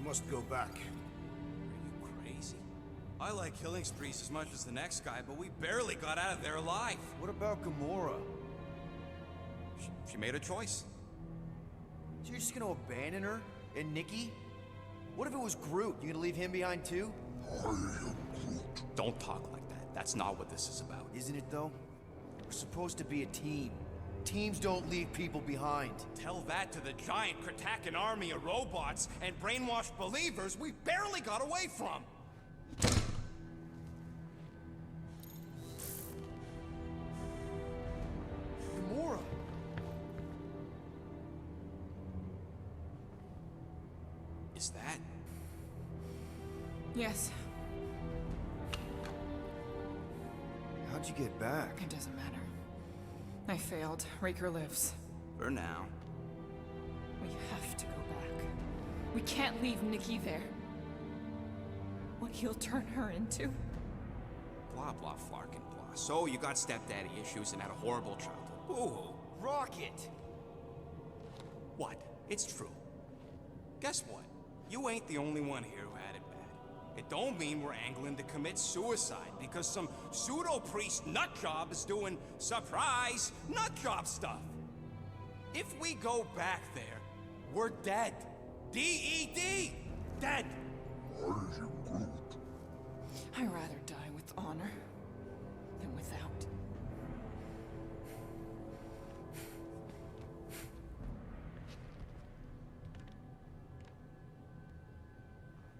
must go back. Are you crazy? I like killing sprees as much as the next guy, but we barely got out of there alive. What about Gamora? She made a choice. So you're just gonna abandon her? And Nikki? What if it was Groot? You gonna leave him behind too? I am Groot. Don't talk like that. That's not what this is about. Isn't it though? We're supposed to be a team. Teams don't leave people behind. Tell that to the giant Kratakan army of robots and brainwashed believers we barely got away from. Gamora! Is that? Yes, How'd you get back? it doesn't matter. I failed. Raker lives. For now. We have to go back. We can't leave Nikki there. What he'll turn her into. Blah, blah, flarkin' blah. So you got stepdaddy issues and had a horrible childhood. Ooh. Rocket! What? It's true. Guess what? You ain't the only one here who had it bad. It don't mean we're angling to commit suicide because some pseudo-priest nutjob is doing surprise nutjob stuff. If we go back there, we're dead. D-E-D! Dead! I am Groot. I'd rather die with honor than without.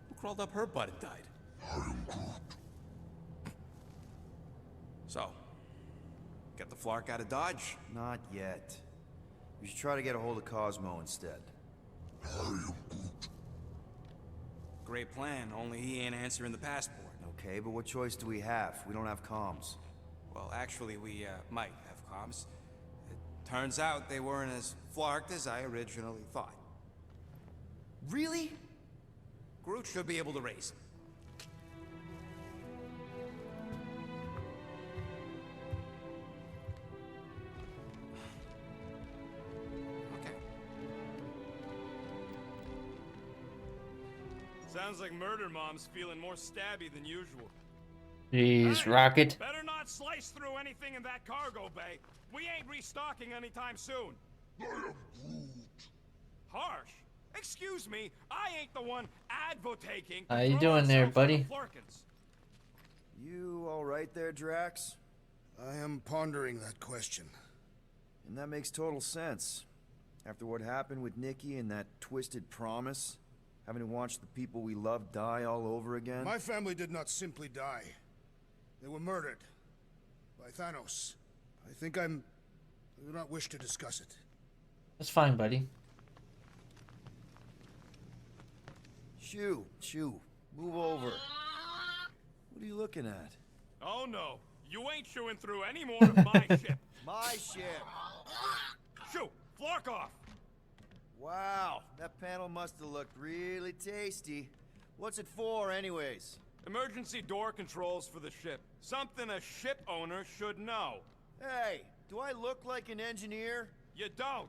Who crawled up her butt and died? I am Groot. So, get the Flark out of Dodge? Not yet. We should try to get a hold of Cosmo instead. I am Groot. Great plan, only he ain't answering the passport. Okay, but what choice do we have? We don't have comms. Well, actually, we might have comms. It turns out they weren't as flarked as I originally thought. Really? Groot should be able to raise them. Okay. Sounds like Murder Mom's feeling more stabby than usual. Jeez, Hey, Rocket. Better not slice through anything in that cargo bay. We ain't restocking anytime soon. I am Groot. Harsh. Excuse me, I ain't the one advocating. How you doing there, buddy? You alright there, Drax? I am pondering that question. And that makes total sense. After what happened with Nikki and that twisted promise, having to watch the people we love die all over again. My family did not simply die. They were murdered. By Thanos. I do not wish to discuss it. That's fine, buddy. Shoo, move over. What are you looking at? Oh no, you ain't chewing through any more of my ship. My ship! Shoo, Flark off. Wow, that panel must have looked really tasty. What's it for, anyways? Emergency door controls for the ship. Something a ship owner should know. Hey, do I look like an engineer? You don't.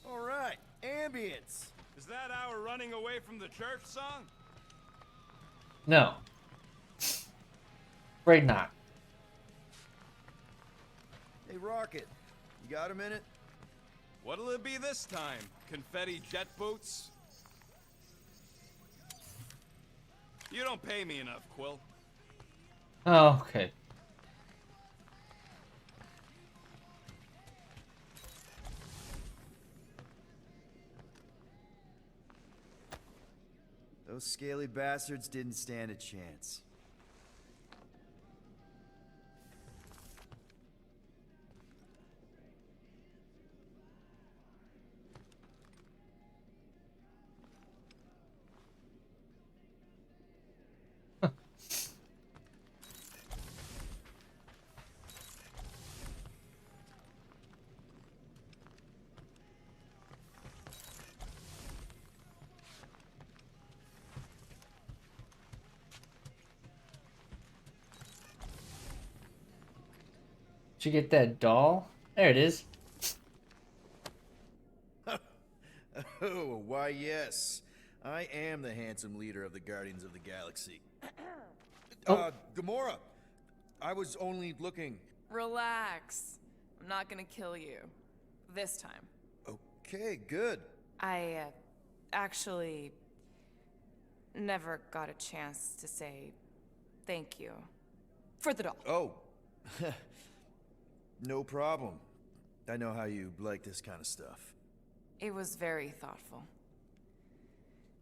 All right, ambience. Is that our running away from the church song? No. Afraid not. Hey, Rocket, you got a minute? What'll it be this time? Confetti jet boots? You don't pay me enough, Quill. Oh, okay. Those scaly bastards didn't stand a chance. Did you get that doll? There it is. Oh, why yes. I am the handsome leader of the Guardians of the Galaxy. Gamora! I was only looking... Relax. I'm not gonna kill you. This time. Okay, good. I, actually never got a chance to say thank you for the doll. Oh. No problem. I know how you like this kind of stuff. It was very thoughtful.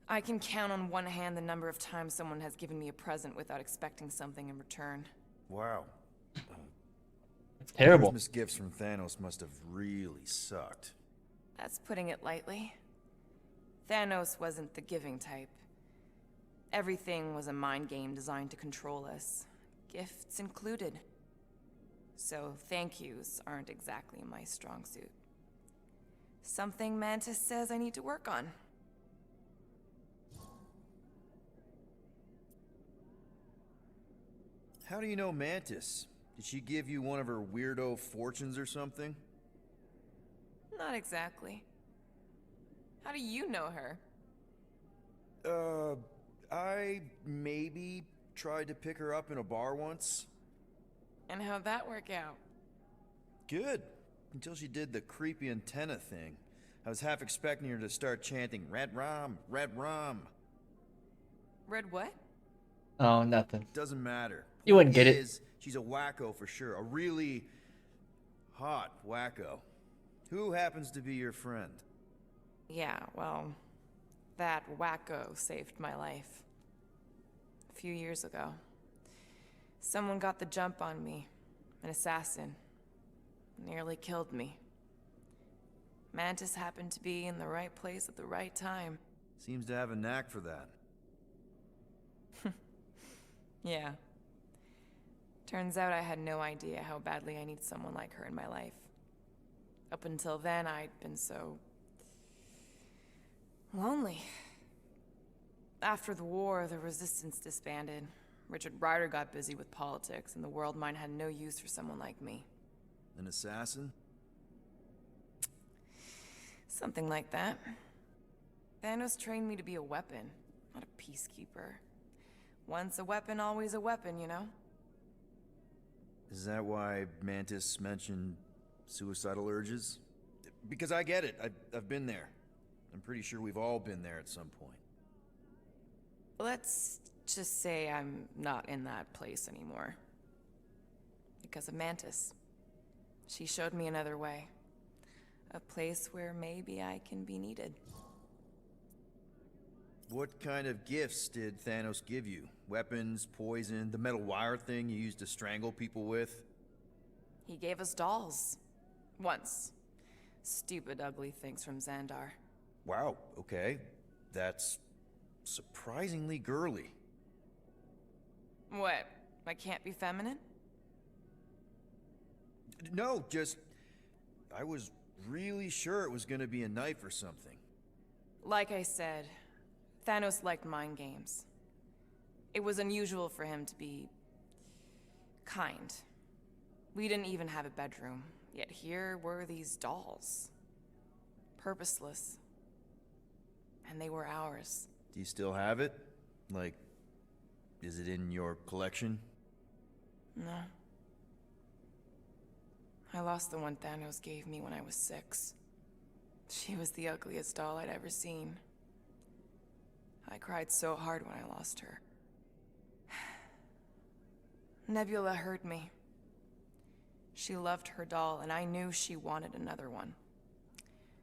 I can count on one hand the number of times someone has given me a present without expecting something in return. Wow. It's terrible. Christmas gifts from Thanos must have really sucked. That's putting it lightly. Thanos wasn't the giving type. Everything was a mind game designed to control us, gifts included. So thank yous aren't exactly my strong suit. Something Mantis says I need to work on. How do you know Mantis? Did she give you one of her weirdo fortunes or something? Not exactly. How do you know her? I maybe tried to pick her up in a bar once. And how'd that work out? Good. Until she did the creepy antenna thing. I was half expecting her to start chanting, Red Rum, Red Rum. Red what? Oh, nothing. Doesn't matter. You wouldn't get it. Is, she's a wacko for sure. A really hot wacko. Who happens to be your friend? Yeah, well, that wacko saved my life. A few years ago. Someone got the jump on me. An assassin. Nearly killed me. Mantis happened to be in the right place at the right time. Seems to have a knack for that. Yeah. Turns out I had no idea how badly I need someone like her in my life. Up until then, I'd been so... lonely. After the war, the Resistance disbanded. Richard Rider got busy with politics, and the World Mind had no use for someone like me. An assassin? Something like that. Thanos trained me to be a weapon, not a peacekeeper. Once a weapon, always a weapon, you know? Is that why Mantis mentioned suicidal urges? Because I get it. I've been there. I'm pretty sure we've all been there at some point. Let's just say I'm not in that place anymore. Because of Mantis. She showed me another way. A place where maybe I can be needed. What kind of gifts did Thanos give you? Weapons, poison, the metal wire thing you used to strangle people with? He gave us dolls. Once. Stupid, ugly things from Xandar. Wow, okay. That's surprisingly girly. What? I can't be feminine? No, just... I was really sure it was gonna be a knife or something. Like I said, Thanos liked mind games. It was unusual for him to be... kind. We didn't even have a bedroom, yet here were these dolls. Purposeless. And they were ours. Do you still have it? Like, is it in your collection? No. I lost the one Thanos gave me when I was 6. She was the ugliest doll I'd ever seen. I cried so hard when I lost her. Nebula hurt me. She loved her doll, and I knew she wanted another one.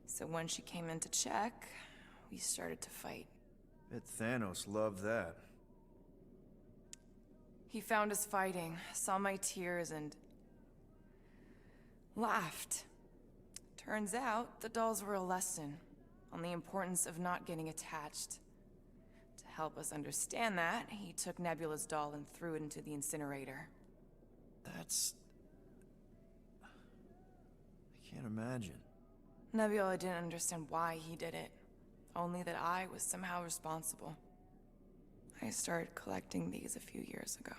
So when she came in to check, we started to fight. Bet Thanos loved that. He found us fighting, saw my tears, and laughed. Turns out, the dolls were a lesson on the importance of not getting attached. To help us understand that, he took Nebula's doll and threw it into the incinerator. That's... I can't imagine. Nebula didn't understand why he did it, only that I was somehow responsible. I started collecting these a few years ago.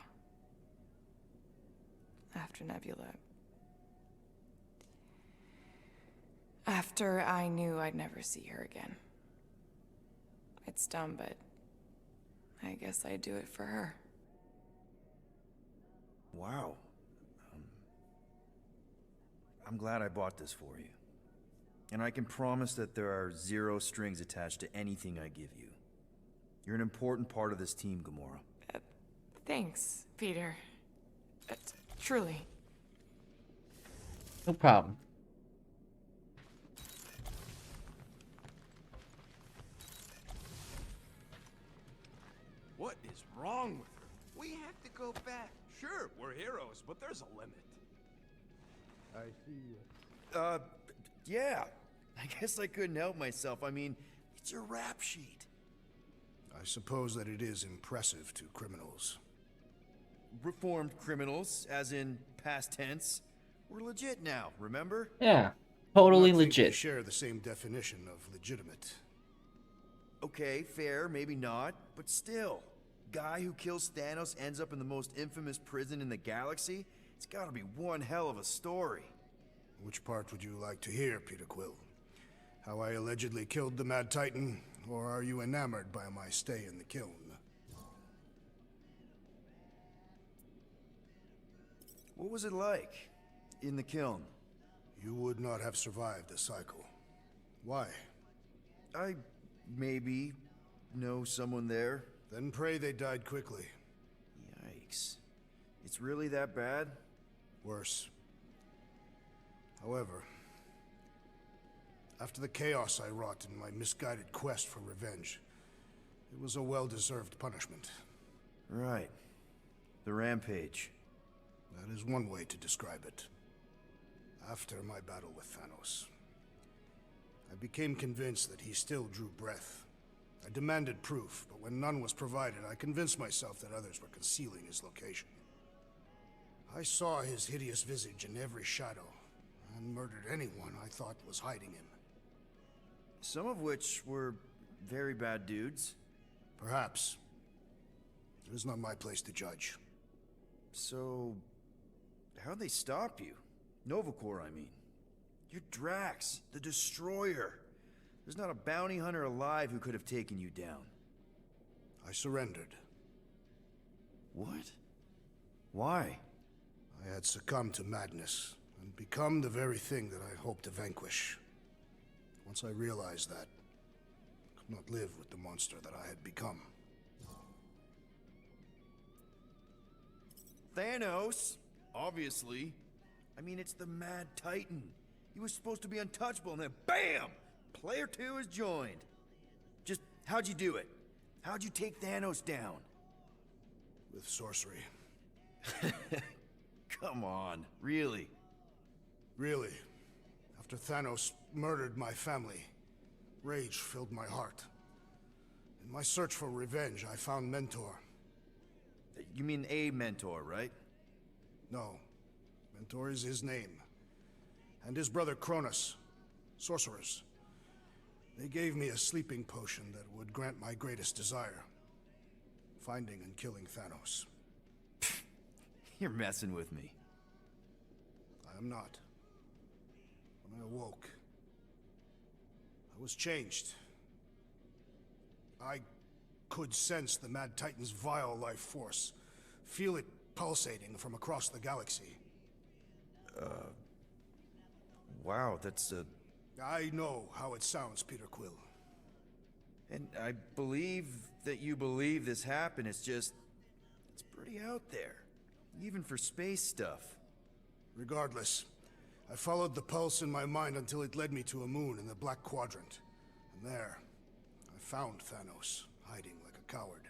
After Nebula After I knew I'd never see her again. It's dumb, but I guess I'd do it for her. Wow. I'm glad I bought this for you. And I can promise that there are zero strings attached to anything I give you. You're an important part of this team, Gamora. Thanks, Peter. Truly. No problem. What is wrong with her? We have to go back. Sure, we're heroes, but there's a limit. I see. Yeah. I guess I couldn't help myself. I mean, it's your rap sheet. I suppose that it is impressive to criminals. Reformed criminals, as in past tense. We're legit now, remember? Yeah. Totally I think we legit. share the same definition of legitimate. Okay, fair, maybe not, but still. Guy who kills Thanos ends up in the most infamous prison in the galaxy? It's gotta be one hell of a story. Which part would you like to hear, Peter Quill? How I allegedly killed the Mad Titan, or are you enamored by my stay in the kiln? What was it like in the kiln? You would not have survived the cycle. Why? I maybe know someone there. Then pray they died quickly. Yikes. It's really that bad? Worse. However, after the chaos I wrought in my misguided quest for revenge, it was a well-deserved punishment. Right. The rampage. That is one way to describe it. After my battle with Thanos, I became convinced that he still drew breath. I demanded proof, but when none was provided, I convinced myself that others were concealing his location. I saw his hideous visage in every shadow, and murdered anyone I thought was hiding him. Some of which were very bad dudes. Perhaps. It is not my place to judge. So, how'd they stop you? Nova Corps, I mean. You're Drax, the Destroyer. There's not a bounty hunter alive who could have taken you down. I surrendered. What? Why? I had succumbed to madness, and become the very thing that I hoped to vanquish. Once I realized that, I could not live with the monster that I had become. Thanos, obviously. I mean, it's the Mad Titan. He was supposed to be untouchable, and then BAM! Player 2 has joined. Just, how'd you do it? How'd you take Thanos down? With sorcery. Come on, really? Really. After Thanos murdered my family, rage filled my heart. In my search for revenge, I found Mentor. You mean a mentor, right? No. Mentor is his name. And his brother Cronus. Sorcerers. They gave me a sleeping potion that would grant my greatest desire. Finding and killing Thanos. You're messing with me. I am not. When I awoke, I was changed. I could sense the Mad Titan's vile life force. Feel it pulsating from across the galaxy. Wow, that's a... I know how it sounds, Peter Quill. And I believe that you believe this happened. It's just... it's pretty out there. Even for space stuff. Regardless, I followed the pulse in my mind until it led me to a moon in the Black Quadrant. And there, I found Thanos, hiding like a coward.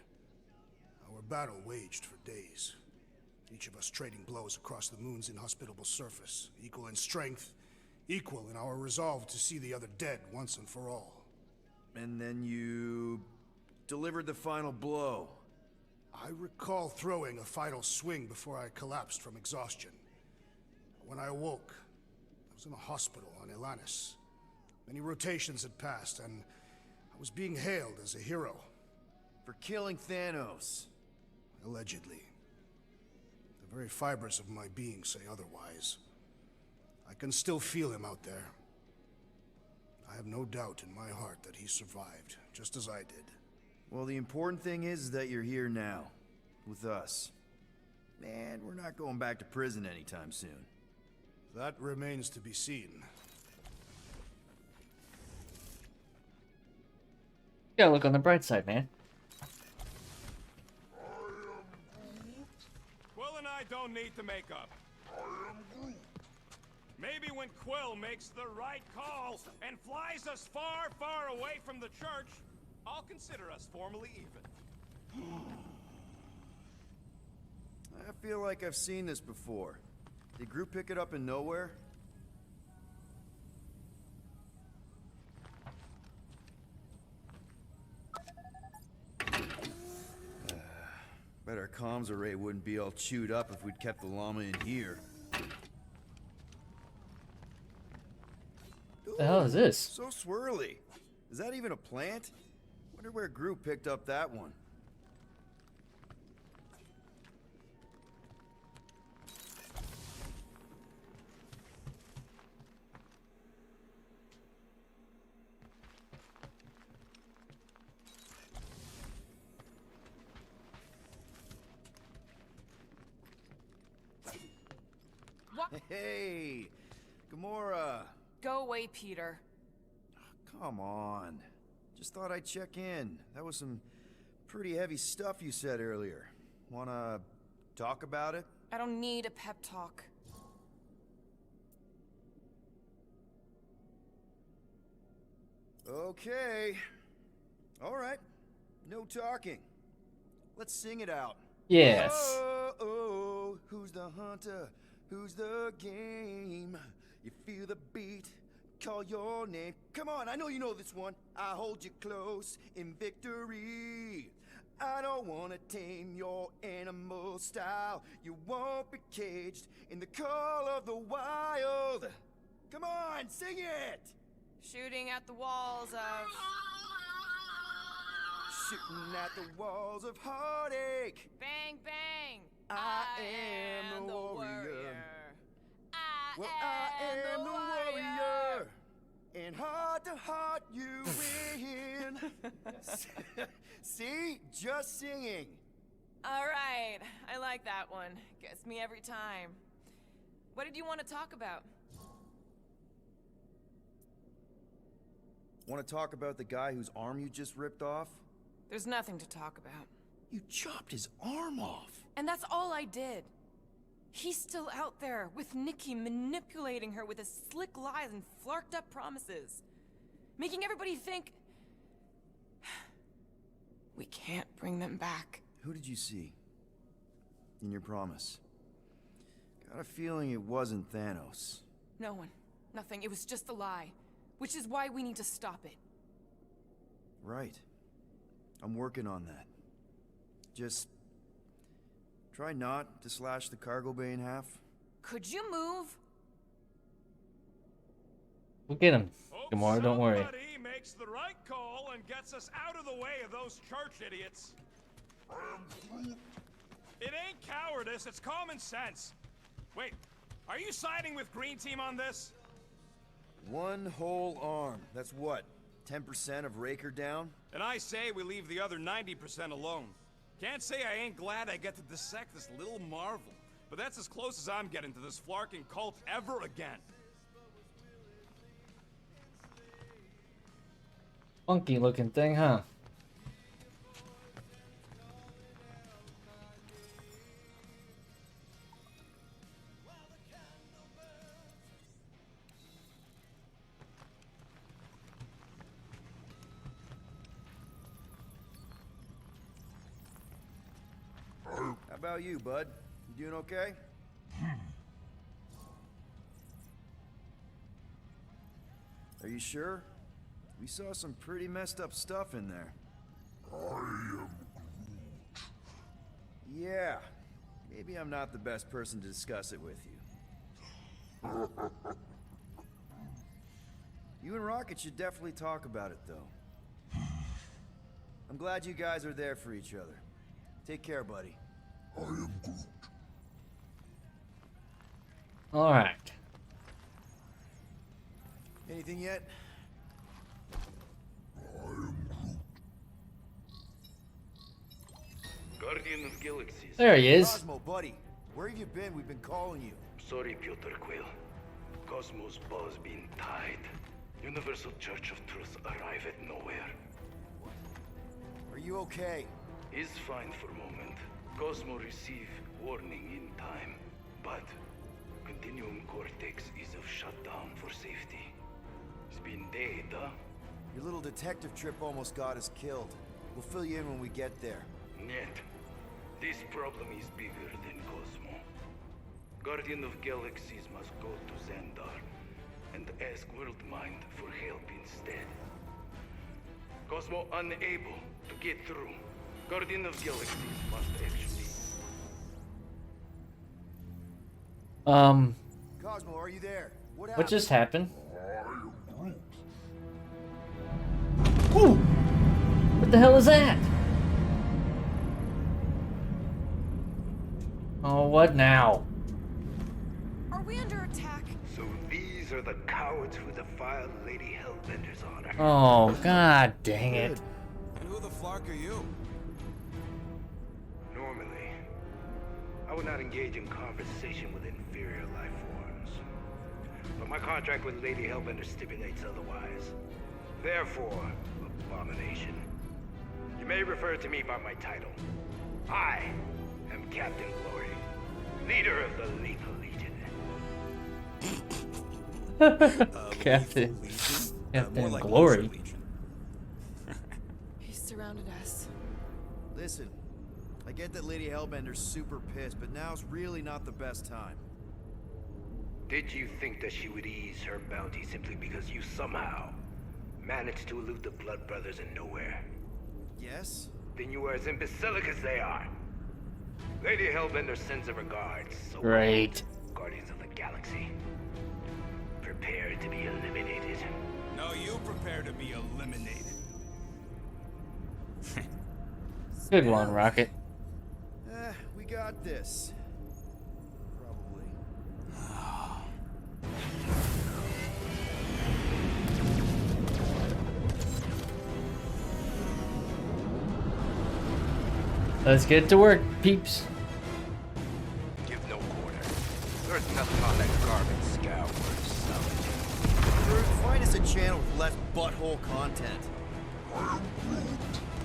Our battle waged for days. Each of us trading blows across the moon's inhospitable surface, equal in strength, equal in our resolve to see the other dead once and for all. And then you... delivered the final blow. I recall throwing a final swing before I collapsed from exhaustion. When I awoke, I was in a hospital on Elanis. Many rotations had passed, and I was being hailed as a hero. For killing Thanos. Allegedly. The very fibers of my being say otherwise. I can still feel him out there. I have no doubt in my heart that he survived, just as I did. Well, the important thing is that you're here now, with us. Man, we're not going back to prison anytime soon. That remains to be seen. Gotta look on the bright side, man. Quill and I don't need to make up. Maybe when Quill makes the right call and flies us far, far away from the church, I'll consider us formally even. I feel like I've seen this before. Did Groot pick it up in nowhere? Bet our comms array wouldn't be all chewed up if we'd kept the llama in here. The hell is this? So swirly. Is that even a plant? Wonder where Groot picked up that one. What? Hey, Gamora. Go away, Peter. Come on. Just thought I'd check in. That was some pretty heavy stuff you said earlier. Wanna talk about it? I don't need a pep talk. Okay. All right. No talking. Let's sing it out. Yes. Oh, oh, who's the hunter? Who's the game? You feel the beat, call your name. Come on, I know you know this one. I hold you close in victory. I don't wanna tame your animal style. You won't be caged in the call of the wild. Come on, sing it! Shooting at the walls of... Shooting at the walls of heartache. Bang, bang! I am the warrior. Well, I am the warrior. And heart to heart, you win. See? Just singing. All right, I like that one. Gets me every time. What did you want to talk about? Want to talk about the guy whose arm you just ripped off? There's nothing to talk about. You chopped his arm off. And that's all I did. He's still out there with Nikki manipulating her with his slick lies and flarked up promises. Making everybody think... we can't bring them back. Who did you see? In your promise? Got a feeling it wasn't Thanos. No one. Nothing. It was just a lie. Which is why we need to stop it. Right. I'm working on that. Just... try not to slash the cargo bay in half. Could you move? We'll get him. Hope Gamora, don't worry. somebody makes the right call and gets us out of the way of those church idiots. It ain't cowardice, it's common sense. Wait, are you siding with Green Team on this? One whole arm. That's what? 10% of Raker down? And I say we leave the other 90% alone. Can't say I ain't glad I get to dissect this little marvel, but that's as close as I'm getting to this flarking cult ever again. Funky looking thing, huh? How about you, bud? You doing okay? Are you sure? We saw some pretty messed up stuff in there. Yeah. Maybe I'm not the best person to discuss it with you. You and Rocket should definitely talk about it, though. I'm glad you guys are there for each other. Take care, buddy. Alright. Anything yet? Guardian of Galaxies. There he is. Cosmo, buddy. Where have you been? We've been calling you. Sorry, Piotr Quill. Cosmos ball's been tied. Universal Church of Truth arrive at nowhere. Are you okay? Is fine for moment. Cosmo receive warning in time. But Continuum Cortex is of shutdown for safety. It's been dead, huh? Your little detective trip almost got us killed. We'll fill you in when we get there. Нет. This problem is bigger than Cosmo. Guardian of Galaxies must go to Xandar and ask Worldmind for help instead. Cosmo unable to get through. Guardian of Galaxies must actually... Cosmo, are you there? What What happened? just happened? I am Groot. Ooh! What the hell is that? Oh, what now? Are we under attack? So these are the cowards who defiled Lady Hellbender's honor. Oh, god dang it. And who the flark are you? Normally, I would not engage in conversation with inferior life forms. But my contract with Lady Hellbender stipulates otherwise. Therefore, Abomination, you may refer to me by my title. I am Captain Glory, leader of the Lethal Legion. Captain. More Captain like Glory. Loser Legion. He surrounded us. Listen, I get that Lady Hellbender's super pissed, but now's really not the best time. Did you think that she would ease her bounty simply because you somehow managed to elude the Blood Brothers in nowhere? Yes? Then you are as imbecilic as they are. Lady Hellbender sends her regards. So Great. Guardians of the Galaxy, prepare to be eliminated. No, you prepare to be eliminated. Good one, Rocket. We got this. Probably. Let's get to work, peeps. Give no quarter. There's nothing on that garbage scow worth selling. Groot, find us a channel with less butthole content.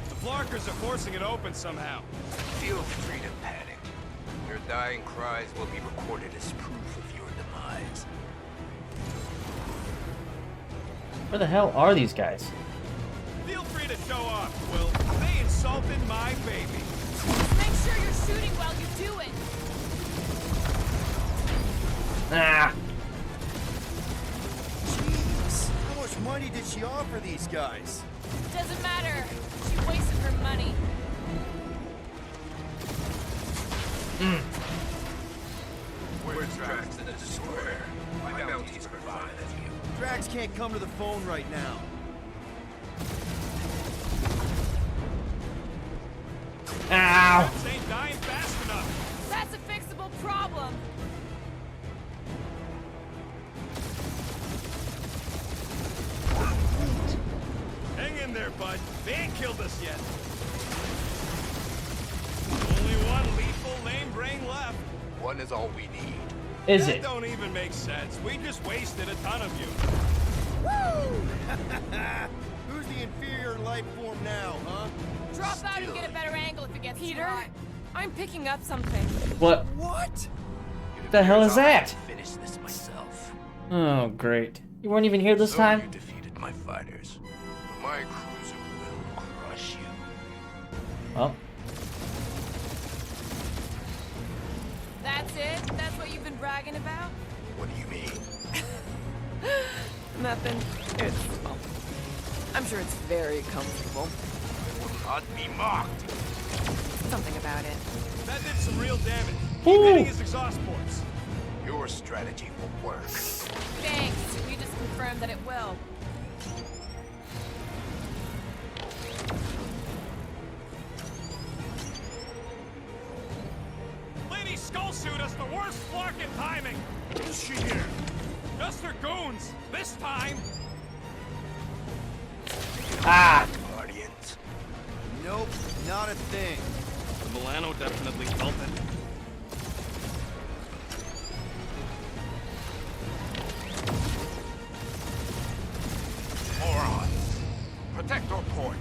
The Flarkers are forcing it open somehow. Feel free to panic. Your dying cries will be recorded as proof of your demise. Where the hell are these guys? Feel free to show off, Quill. They insulted my baby. Make sure you're shooting while you do it. Ah! Jeez, how much money did she offer these guys? Doesn't matter. She wasted her money. Where's Drax and the Destroyer? My bounties provide you. Drax can't come to the phone right now. Ow! This ain't dying fast enough. That's a fixable problem. Hang in there, bud. They ain't killed us yet. Only one lethal lame brain left. One is all we need. Is That it? don't even make sense. We just wasted a ton of you. Who's the inferior life form now, huh? Drop out and get a better angle if it gets Peter, I'm picking up something. What What? the hell is that? Finish this myself. Oh, great. You weren't even here this So time? you defeated my fighters. But my cruiser will crush you. Well, That's it? That's what you've been bragging about? What do you mean? Nothing. It's... well, I'm sure it's very comfortable. I will not be mocked. Something about it. That did some real damage. Ooh. Keep hitting his exhaust ports. Your strategy will work. Thanks. We just confirmed that it will. Lady Skullsuit us the worst flarking timing. Is she here? Just her goons. This time. ah! Guardians. Nope, not a thing. Milano definitely felt it. Moron. Protector point.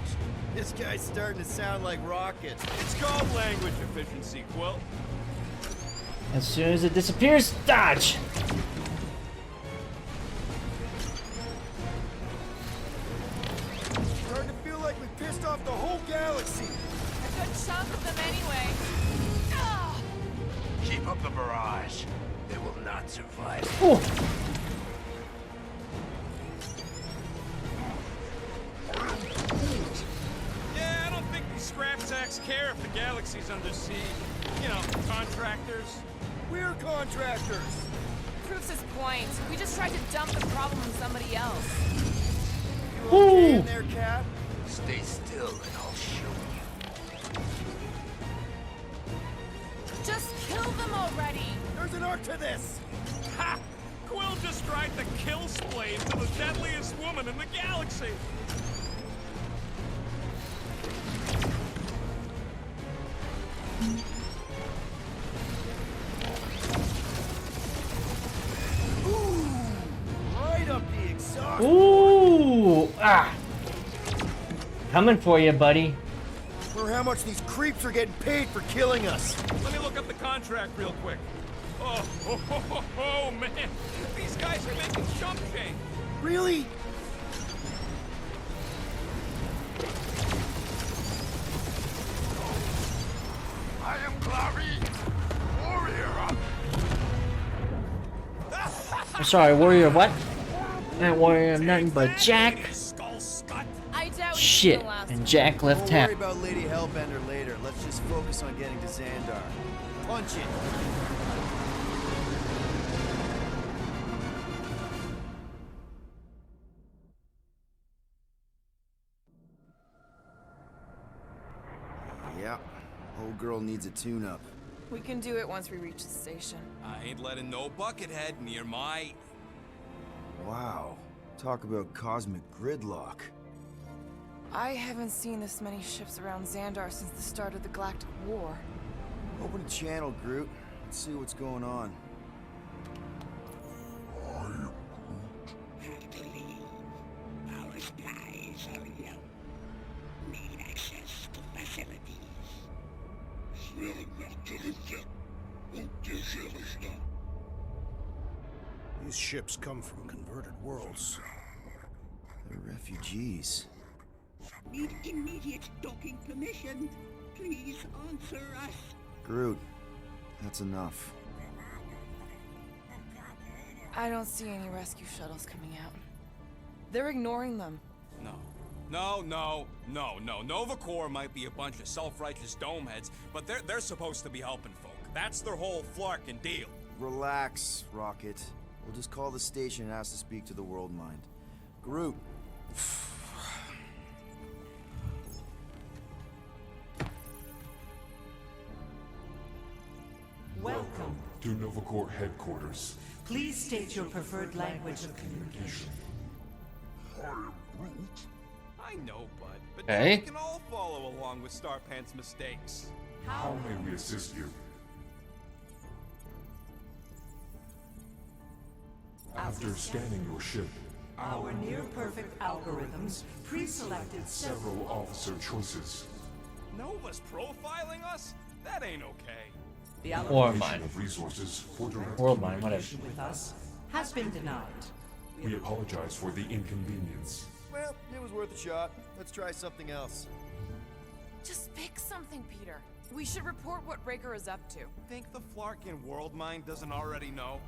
This guy's starting to sound like Rocket. It's called language efficiency, Quill. As soon as it disappears, dodge! Starting to feel like we pissed off the whole galaxy. A good chunk of them anyway. Ah! Keep up the barrage. They will not survive. Ooh. Yeah, I don't think these scrap sacks care if the galaxy's under siege. You know, contractors. We're contractors. Proves his point. We just tried to dump the problem on somebody else. You okay Ooh. in there, Cap? Stay still and I'll show you. Just kill them already. There's an arc to this. Ha! Quill just tried to kill Splade to the deadliest woman in the galaxy. Right up the exhaust. Ooh! Ah! Coming for you, buddy. Wonder how much these creeps are getting paid for killing us. Let me look up the contract real quick. Oh, man. These guys are making chump change. Really? I am Clary, warrior. I'm sorry, warrior what? That warrior of nothing but Jack. Skull Scott. I doubt Shit, the last and Jack left We'll town. worry about Lady Hellbender later. Let's just focus on getting to Xandar. Punch it. Yeah, old girl needs a tune-up. We can do it once we reach the station. I ain't letting no buckethead near my... Wow, talk about cosmic gridlock. I haven't seen this many ships around Xandar since the start of the Galactic War. Open a channel, Groot. Let's see what's going on. Our skies are yellow. Need access to facilities. These ships come from converted worlds. They're refugees. Need immediate docking permission. Please answer us. Groot, that's enough. I don't see any rescue shuttles coming out. They're ignoring them. No. Nova Corps might be a bunch of self-righteous domeheads, but they're supposed to be helping folk. That's their whole flarkin' deal. Relax, Rocket. We'll just call the station and ask to speak to the World Mind. Groot. Welcome to Nova Corps headquarters. Please state your preferred language of communication. I know, bud, but Okay. we can all follow along with Starpant's mistakes. How may we assist you? After scanning your ship, Our near-perfect algorithms pre-selected several officer choices. Nova's profiling us? That ain't okay. The Or allocation mine. Of resources for direct World mine, whatever. with us has been denied. We apologize for the inconvenience. Well, it was worth a shot. Let's try something else. Just pick something, Peter. We should report what Raker is up to. Think the Flarkin World Mind doesn't already know?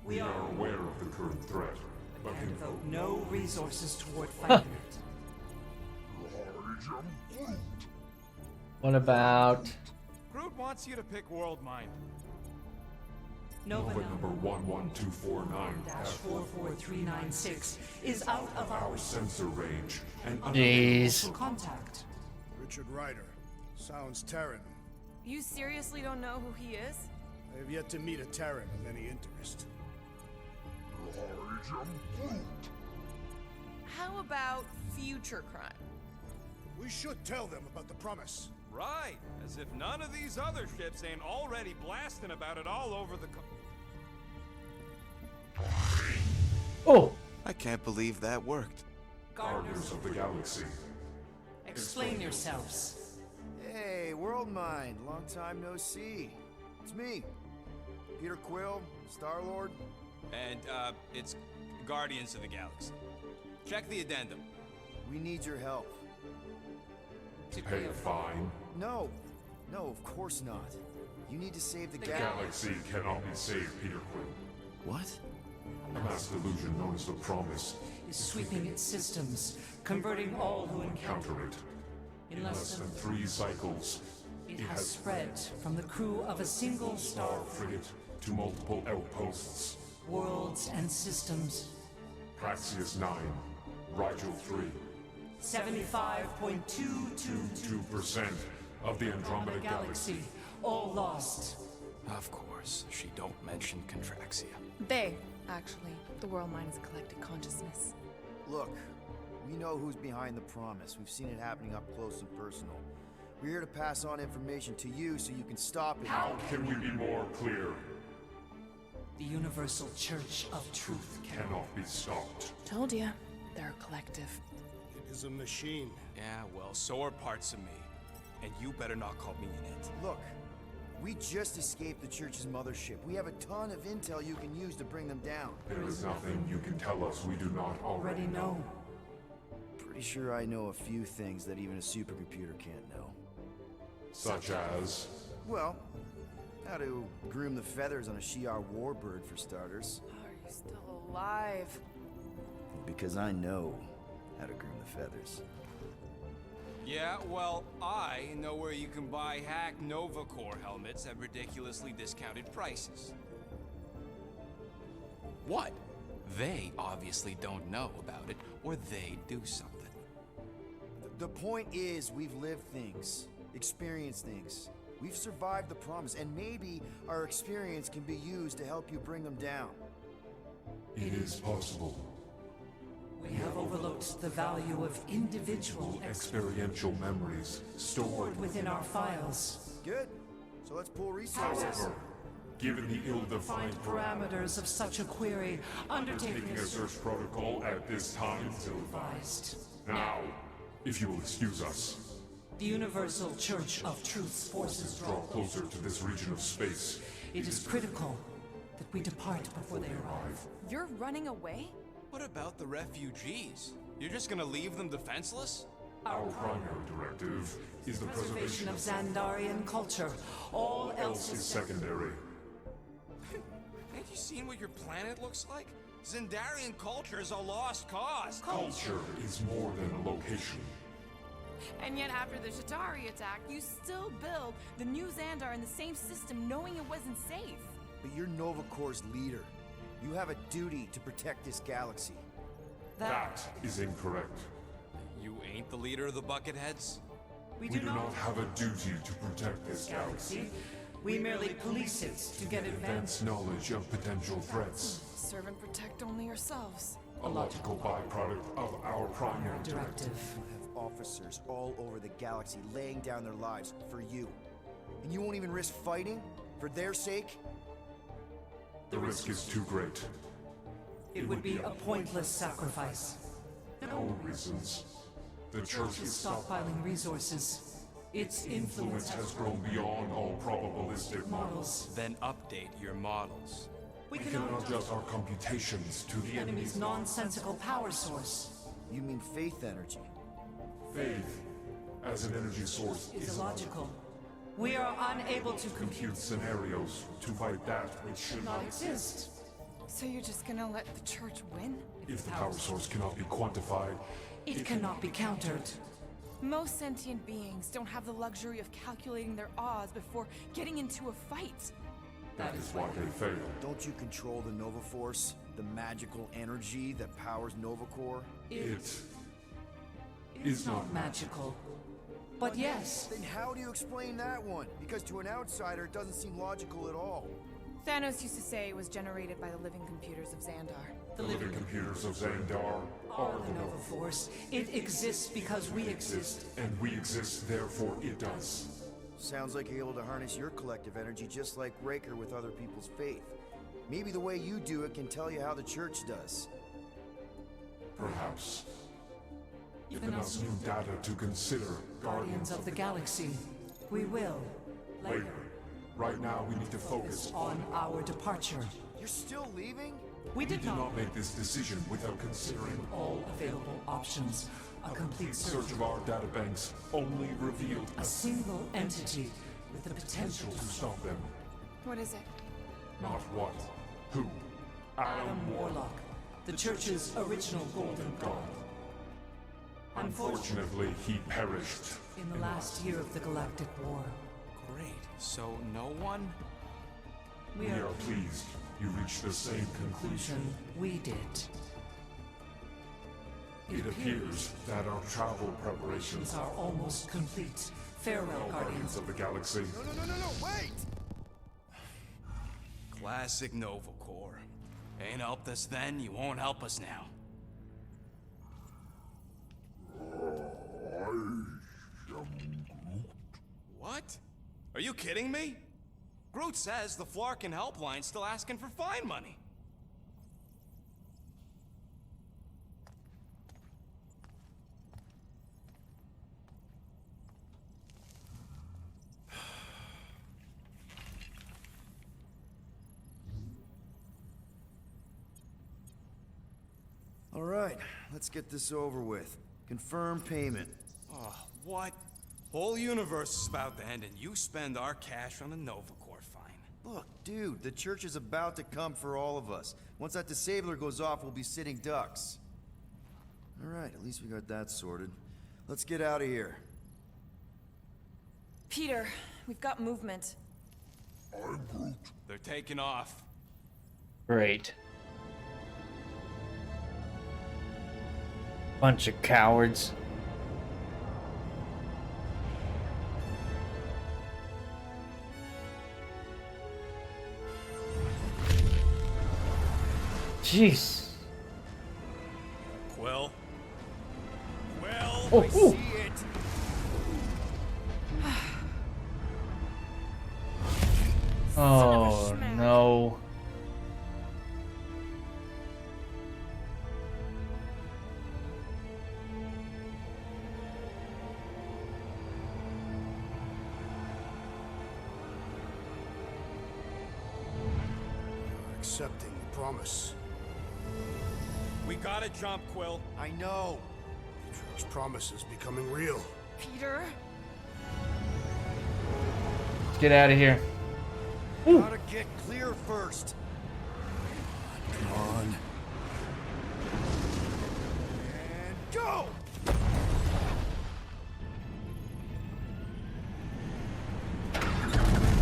We are aware of the current threat, but And can devote no resources toward fighting it. What about... Groot wants you to pick World Mind. Nova Nova number number 11249 -44396 is out of our our sensor range and Jeez. contact. Richard Ryder. Sounds Terran. You seriously don't know who he is? I have yet to meet a Terran of any interest. How about future crime? We should tell them about the promise. Right, as if none of these other ships ain't already blasting about it all over the Oh! I can't believe that worked. Guardians of the Galaxy. Explain yourselves. Hey, World Mind, long time no see. It's me, Peter Quill, Star-Lord. And, it's Guardians of the Galaxy. Check the addendum. We need your help. Pay a fine. No, of course not. You need to save the Galaxy cannot be saved, Peter Quill. What? A mass delusion known as the Promise Is sweeping its systems, converting all who encounter counter it. it. In less than 3 cycles, It has spread from the crew of a single star, Star frigate to multiple outposts. worlds and systems. Praxius 9, Rigel 3, 75.222 2% of the Andromeda Galaxy. galaxy, all lost. Of course, she don't mention Contraxia. They, actually. The world mind is a collective consciousness. Look, we know who's behind the Promise. We've seen it happening up close and personal. We're here to pass on information to you so you can stop it. How can we be more clear? The Universal Church of Truth Cannot be stopped. Told ya. They're a collective. It is a machine. Yeah, well, so are parts of me. And you better not call me in it. Look, we just escaped the Church's mothership. We have a ton of intel you can use to bring them down. There is nothing you can tell us we do not already know. Pretty sure I know a few things that even a supercomputer can't know. Such as... Well, how to groom the feathers on a Shi'ar warbird, for starters. Are you still alive? Because I know how to groom the feathers. Yeah, well, I know where you can buy hack Nova Corps helmets at ridiculously discounted prices. What? They obviously don't know about it, or they do something. The point is, we've lived things, experienced things. We've survived the Promise, and maybe our experience can be used to help you bring them down. It is possible. We have overlooked the value of individual Experiential memories stored within our files. Good. So let's pool resources. However, given the ill-defined Parameters of such a query, undertaking taking a search protocol at this time still advised. Now, if you will excuse us, The Universal Church of Truth's forces draw closer to this region of space. It is critical that we depart before they arrive. You're running away? What about the refugees? You're just gonna leave them defenseless? Our primary directive is the Preservation of Xandarian culture. All else is secondary. Ain't you seen what your planet looks like? Xandarian culture is a lost cause. Culture is more than a location. And yet after the Shatari attack, you still build the new Xandar in the same system knowing it wasn't safe. But you're Nova Corps' leader. You have a duty to protect this galaxy. That is incorrect. You ain't the leader of the Bucketheads? We We do not have a duty to protect this galaxy. We merely police it to get advanced. Advanced knowledge of potential threats. Serve and protect only yourselves. A logical byproduct of our primary directive. Directive. You have officers all over the galaxy laying down their lives for you. And you won't even risk fighting? For their sake? The risk is too great. It would be a pointless sacrifice. No reasons. The Church is Stockpiling resources. Its influence influence has grown beyond all probabilistic models. models. Then update your models. We We cannot cannot adjust our computations to the enemy's nonsensical power source. You mean faith energy? faith as an energy source Is illogical. We are unable to compute compute scenarios to fight that which should not not exist. So you're just gonna let the church win? If the power source cannot be quantified, It cannot be countered. Most sentient beings don't have the luxury of calculating their odds before getting into a fight. that is why they fail. Don't you control the Nova Force? The magical energy that powers Nova Corps? It is not Magical. But yes, Then how do you explain that one? Because to an outsider, it doesn't seem logical at all. Thanos used to say it was generated by the living computers of Xandar. The living computers of Xandar Are the Nova Force. It exists because we exist. and we exist, therefore it does. Sounds like you're able to harness your collective energy just like Raker with other people's faith. Maybe the way you do it can tell you how the church does. Perhaps. Even Given us us new data to consider, Guardians of the Galaxy. We will. later. Right now, we need to focus On our departure. You're still leaving? We We did did not not make this decision without considering all available options. A complete search search. of our databanks only revealed A single entity with the potential to to stop them. What is it? Not what, who. Adam Warlock, the Church's original Golden God. Unfortunately, he perished. In the last year of the Galactic War, Great. So no one? we We are are pleased you reached the same conclusion. we did. It appears that our travel preparations These are almost complete. Farewell, Guardians Guardians. of the Galaxy. No, wait! Classic Nova Corps. Ain't helped us then, you won't help us now. I am Groot. What? Are you kidding me? Groot says the Flarkin helpline's still asking for fine money. All right, let's get this over with. Confirm payment. Oh, what? Whole universe is about to end and you spend our cash on a Nova Corps fine. Look, dude, the church is about to come for all of us. Once that disabler goes off, we'll be sitting ducks. All right, at least we got that sorted. Let's get out of here. Peter, we've got movement. I'm Groot. They're taking off. Great. Bunch of cowards. Jeez. Quill? Quill? Oh, ooh. See it! Oh schmack. no. You're accepting the promise. We gotta jump, Quill. I know. Atrio's promise is becoming real. Peter? Let's get out of here. Gotta get clear first. Come on. And go!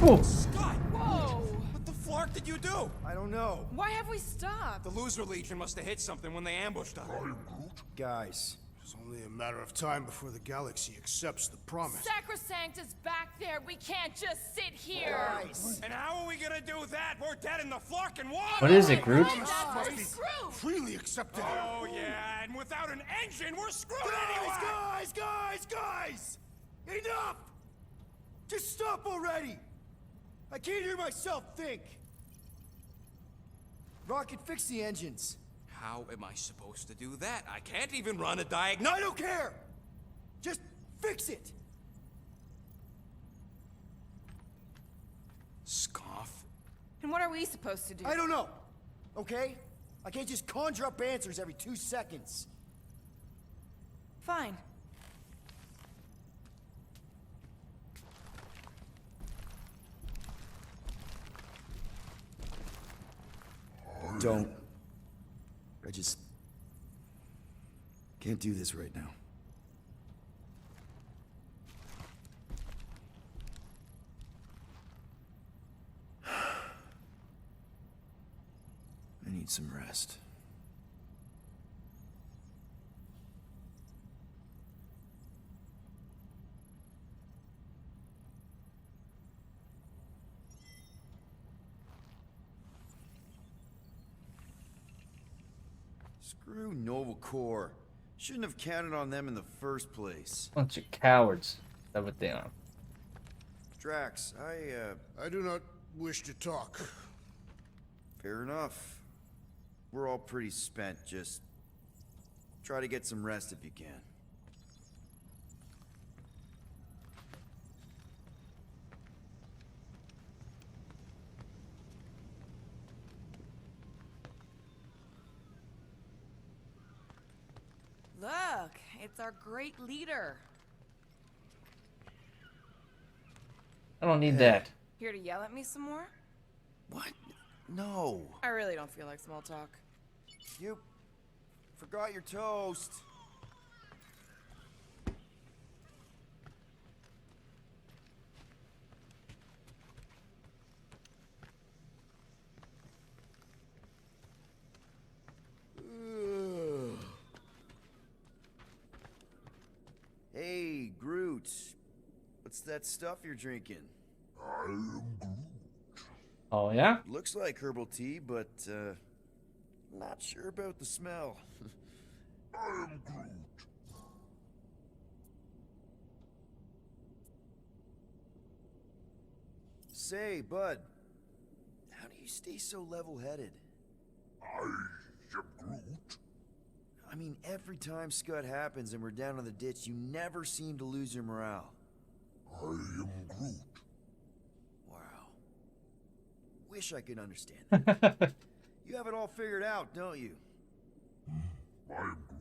Oh, Scott! Whoa! What the flark did you do? I don't know. Why have we stopped? The Loser Legion must have hit something when they ambushed us. I am Groot. Guys, It's only a matter of time before the galaxy accepts the promise. Sacrosanct is back there. We can't just sit here. guys. And how are we gonna do that? We're dead in the flarkin' water! what is it, Groot? Must be Screw! freely accepted. Oh, yeah, and without an engine, we're screwed Guys, anyway! guys! Enough! Just stop already! I can't hear myself think. Rocket, fix the engines. How am I supposed to do that? I can't even run a diagnosis. I don't care! Just fix it! Scoff. And what are we supposed to do? I don't know, okay? I can't just conjure up answers every 2 seconds. Fine. Don't. I just can't do this right now. I need some rest. Screw Nova Corps. Shouldn't have counted on them in the first place. Bunch of cowards. That's what they are. Drax, I do not wish to talk. fair enough. We're all pretty spent, just try to get some rest if you can. Look, it's our great leader. I don't need that. Here to yell at me some more? What? No. I really don't feel like small talk. You forgot your toast. Hey, Groot. What's that stuff you're drinking? I am Groot. Oh, yeah? Looks like herbal tea, but, not sure about the smell. I am Groot. Say, bud, how do you stay so level-headed? I am Groot. I mean, every time Scud happens and we're down in the ditch, you never seem to lose your morale. I am Groot. Wow. Wish I could understand that. You have it all figured out, don't you? I am Groot.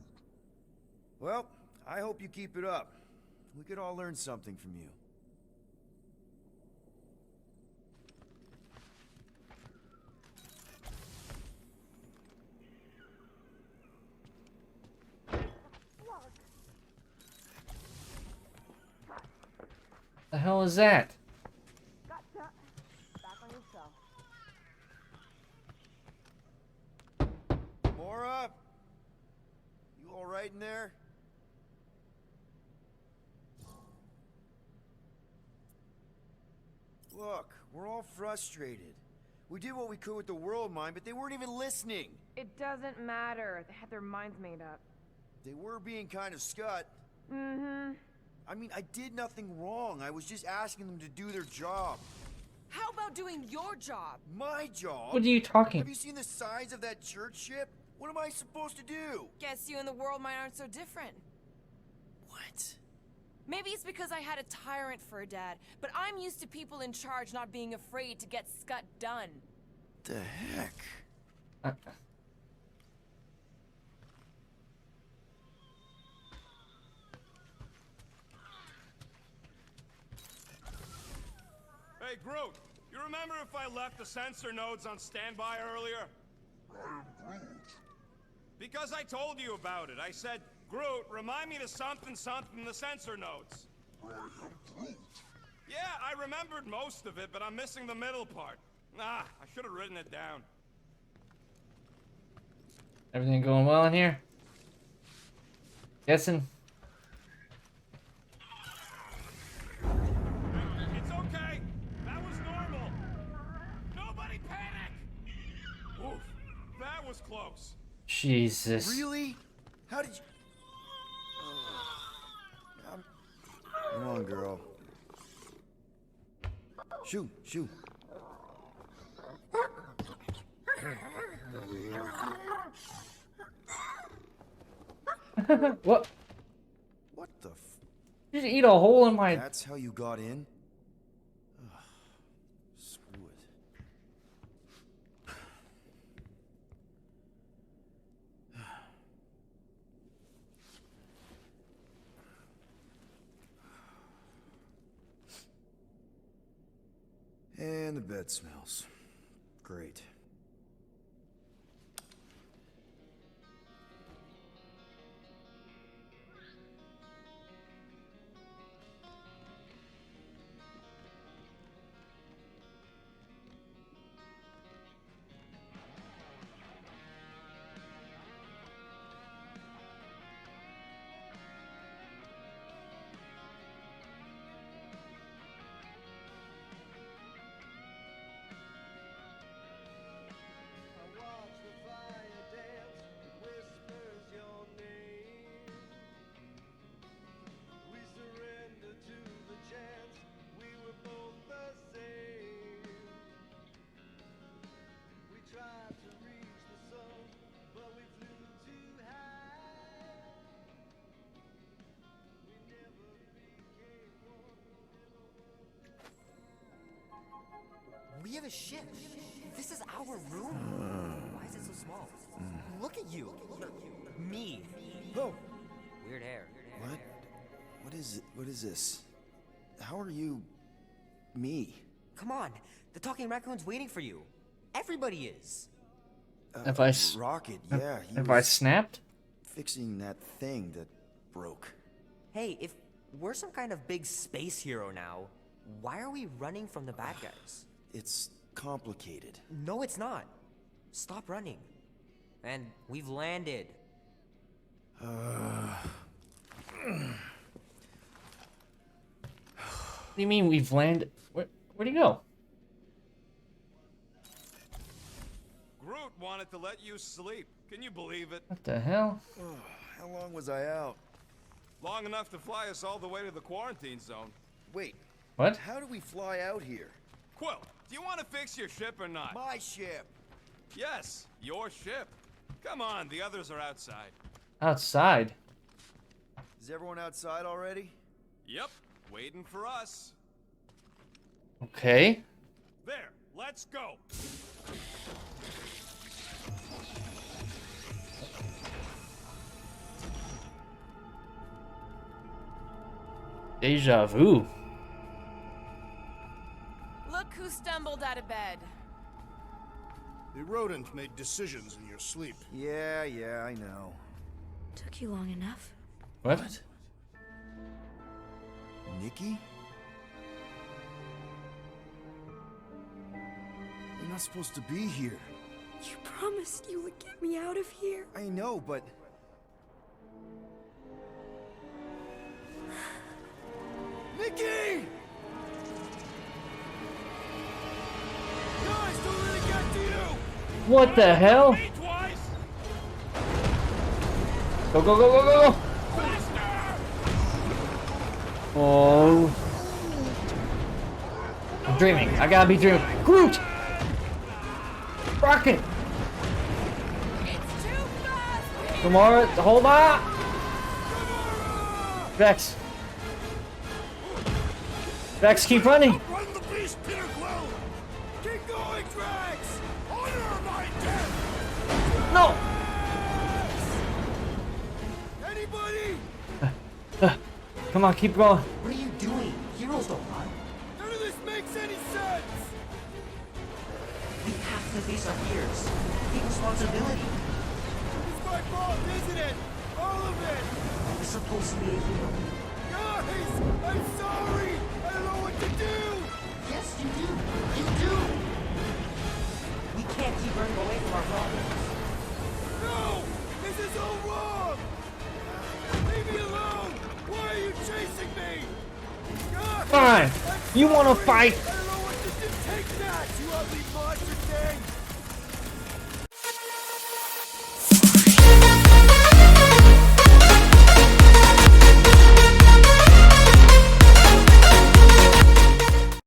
Well, I hope you keep it up. We could all learn something from you. The hell is that? Gotcha. Back on yourself. Mora? You all right in there? Look, we're all frustrated. We did what we could with the world mind, but they weren't even listening. It doesn't matter. They had their minds made up. They were being kind of scut. Mm-hmm. I mean, I did nothing wrong. I was just asking them to do their job. How about doing your job? My job? What are you talking? Have you seen the size of that church ship? What am I supposed to do? Guess you and the world mind aren't so different. What? Maybe it's because I had a tyrant for a dad, but I'm used to people in charge not being afraid to get scut done. The heck? Hey, Groot, you remember if I left the sensor nodes on standby earlier? I am Groot. Because I told you about it. I said, Groot, remind me to something the sensor nodes. I am Groot. Yeah, I remembered most of it, but I'm missing the middle part. Ah, I should have written it down. Everything going well in here? Guessing. It's okay. That was normal. Nobody panic! Oof, that was close. Jesus. Really? How did you... Come on, girl. Shoo, shoo. What? What the f... You just eat a hole in my... That's how you got in? Ugh. Screw it. And the bed smells. Great. We have a ship. This is our room. Why is it so small? Look at you. Me. Oh, Weird hair. what? What is this? How are you... me? Come on. The talking raccoon's waiting for you. Everybody is. If I s- Rocket, yeah. He If I was snapped? fixing that thing that broke. Hey, if we're some kind of big space hero now, why are we running from the bad guys? It's complicated. No, it's not. Stop running. And we've landed. What do you mean we've landed? Where'd he go? Groot wanted to let you sleep. Can you believe it? What the hell? How long was I out? Long enough to fly us all the way to the quarantine zone. Wait, What? how do we fly out here? Quill, do you want to fix your ship or not? My ship! Yes, your ship. Come on, the others are outside. Outside? Is everyone outside already? Yep, waiting for us. Okay. There, let's go. Deja vu. Look who stumbled out of bed. The rodent made decisions in your sleep. Yeah, I know. Took you long enough. What? Nikki? You're not supposed to be here. You promised you would get me out of here. I know, but... Nikki! Guys, don't let it get to you! What the hell? Me twice. Go, go, go, go, go, go! Oh. I'm dreaming. I gotta be dreaming. Groot! Rocket! It's too fast! Gamora, hold on! Vex. Vex, keep running! Run the beast, Peter Quill! Keep going, Drax! Honor my death! No! Anybody? Come on, keep going. What are you doing? Heroes don't run. None of this makes any sense! We have to face our fears. Take responsibility. It's my fault, isn't it? All of it! We're supposed to be a hero. Guys! I'm sorry! I don't know what to do! Yes, you do. You do. We can't keep running away from our problems. No! This is all wrong! Leave me alone! Why are you chasing me? Guys, Fine. I'm You wanna sorry. fight? I don't know what to do. Take that, you ugly monster thing!